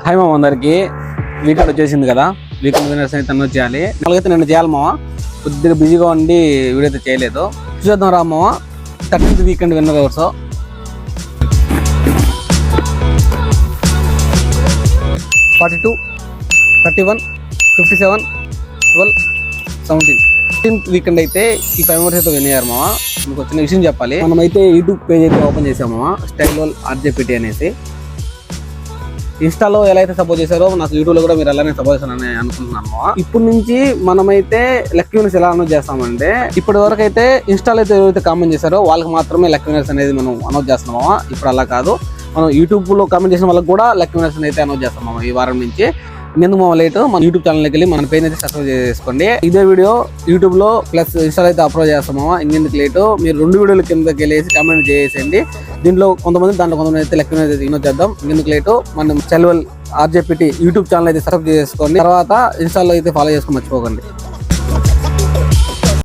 Hi మామ, అందరికి weekend వచ్చేసింది కదా. వీకెండ్ విన్నర్స్ అయితే అన్నో చేయాలి. అలాగైతే నేను చేయాలి మామ, కొద్దిగా బిజీగా ఉండి వీడియో అయితే చేయలేదు. చూద్దాం రా మామ, 13th వీకెండ్ విన్నర్ ఎవరు. 42, 31, 57, 12, 17. 15th వీకెండ్ అయితే ఈ 5 మెంబర్స్ అయితే విన్ అయ్యారు మామ. మీకు వచ్చిన విషయం చెప్పాలి, మనమైతే యూట్యూబ్ పేజ్ అయితే ఓపెన్ చేసాము మామ, స్టైల్ వరల్డ్ RJPT అనేసి. ఇన్స్టాలో ఎలా అయితే సపోర్ట్ చేశారో నాకు యూట్యూబ్లో కూడా మీరు అలానే సపోర్ట్ చేస్తారని అనుకుంటున్నాను. ఇప్పుడు నుంచి మనమైతే లక్కీ విన్నర్స్ ఎలా అనౌన్స్ చేస్తామంటే, ఇప్పటి వరకు అయితే ఇన్స్టాలో అయితే ఎవరైతే కామెంట్ చేశారో వాళ్ళకి మాత్రమే లక్కీ విన్నర్స్ అనేది మనం అనౌన్స్ చేస్తున్నామా. ఇప్పుడు అలా కాదు, మనం యూట్యూబ్లో కామెంట్ చేసిన వాళ్ళకి కూడా లక్కీ విన్నర్స్ అయితే అనౌన్స్ చేస్తామా ఈ వారం నుంచి. ఇంకెందుకు మనం లేట్, మన యూట్యూబ్ ఛానల్కి వెళ్ళి మన పేజ్ అయితే సబ్స్క్రైబ్ చేసుకోండి. ఇదే వీడియో యూట్యూబ్లో ప్లస్ ఇన్స్టాలో అయితే అప్లోడ్ చేస్తామా. ఇంకెందుకు లేటు, మీరు 2 వీడియోల కిందకి వెళ్ళేసి కామెంట్ చేసేయండి. దాంట్లో కొంతమంది అయితే లెక్క అయితే ఇగ్నోర్ చేద్దాం. ఇంకెందుకు లేటు, మనం style world RJPT YouTube channel అయితే సబ్స్క్రైబ్ చేసుకోండి. తర్వాత ఇన్స్టాలో అయితే ఫాలో చేసుకోండి, మర్చిపోకండి.